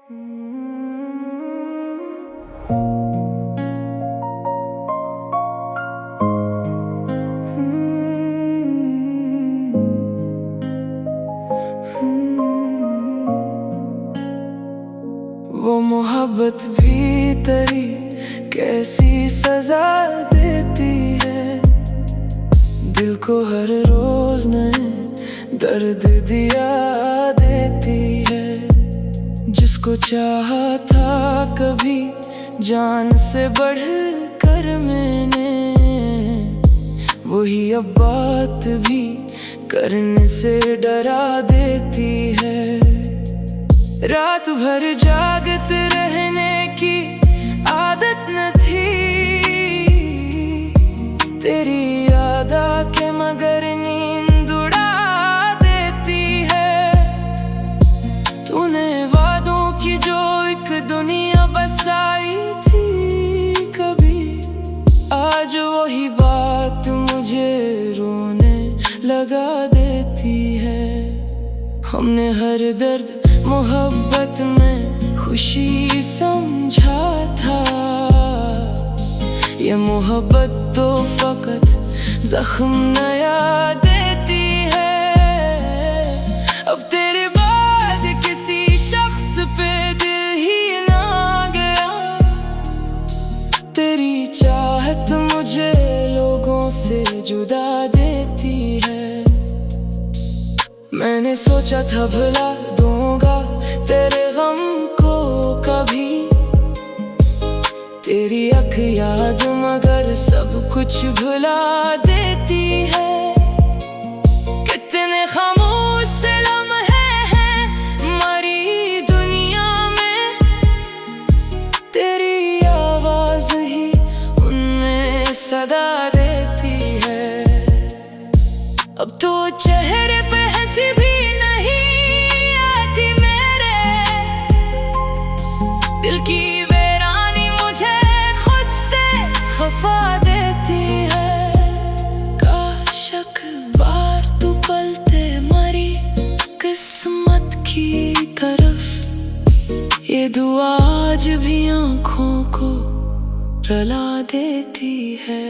वो मोहब्बत भी तेरी कैसी सजा देती है, दिल को हर रोज नए दर्द दिया देती है। जिसको चाहा था कभी जान से बढ़ कर मैंने, वही अब बात भी करने से डरा देती है। रात भर जागते रहने की आदत न थी, तेरी याद आके मगर नींद उड़ा देती है। तूने वादों की जो एक दुनिया बसाई थी कभी, आज वही बात मुझे रोने लगा देती है। हमने हर दर्द मोहब्बत में खुशी समझा था, ये मोहब्बत तो फकत जख्म नया देती है। अब तेरे बाद किसी शख्स पे दिल ही ना गया, तेरी चाहत मुझे लोगों से जुदा देती है। मैंने सोचा था भुला दूंगा तेरे गम को कभी, तेरी आँख याद मगर सब कुछ भुला देती है। कितने खामोश से लम्हे हैं मरी दुनिया में, तेरी आवाज ही उनमें सदा देती है। अब तो चेहरे पे हंसी भी नहीं आती मेरे, दिल की वीरानी मुझे खुद से खफा देती है। काश अखबार तू पलटे मरी किस्मत की तरफ, ये दुआ आज भी आँखों को रुला देती है।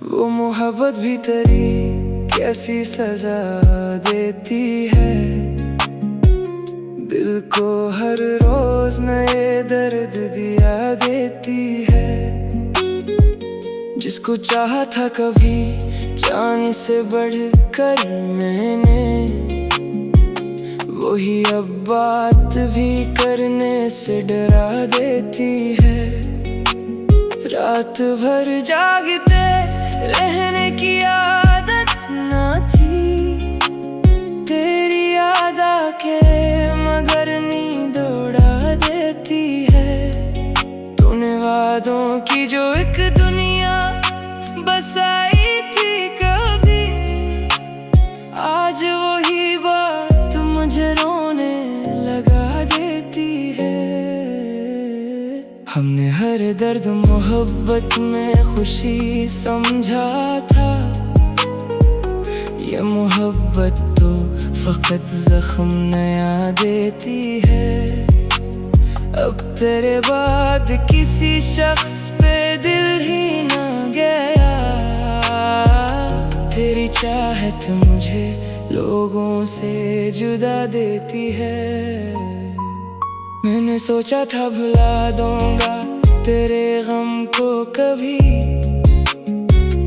वो मोहब्बत भी तेरी कैसी सजा देती है, दिल को हर रोज नए दर्द दिया देती है। जिसको चाहा था कभी जान से बढ़ कर मैंने, वही अब बात भी करने से डरा देती है। रात भर जागते रहने की आदत न थी, तेरी याद आके मगर नींद उड़ा देती है। तूने वादों की जो एक दुनिया बसाई थी कभी, आज वही बात मुझे रोने लगा देती है। हमने हर दर्द मोहब्बत में खुशी समझा था, ये मोहब्बत तो फकत जख्म नया देती है। अब तेरे बाद किसी शख्स पे दिल ही ना गया, तेरी चाहत मुझे लोगों से जुदा देती है। मैंने सोचा था भुला दूंगा तेरे गम को कभी,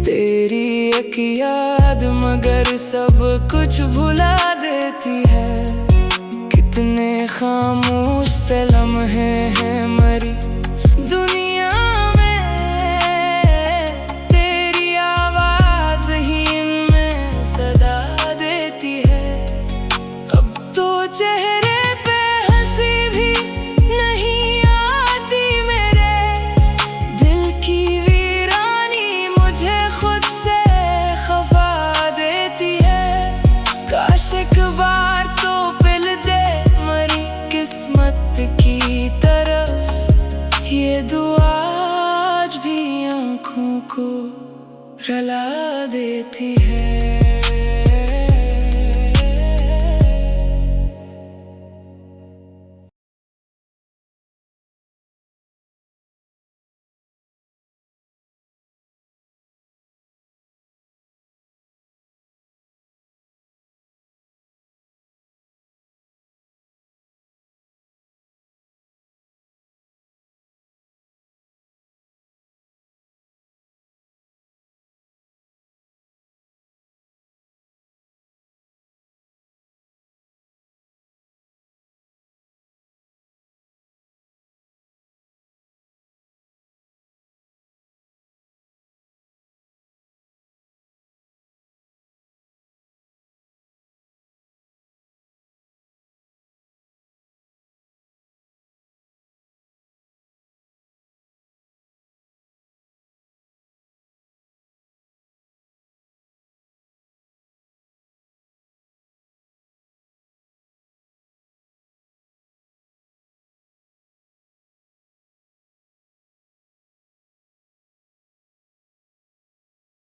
तेरी एक याद मगर सब कुछ भुला देती है। कितने खामोश से लम्हे हैं मरी दुनिया में, तेरी आवाज ही इनमें सदा देती है। अब तो चेहरे पे रुला देती है।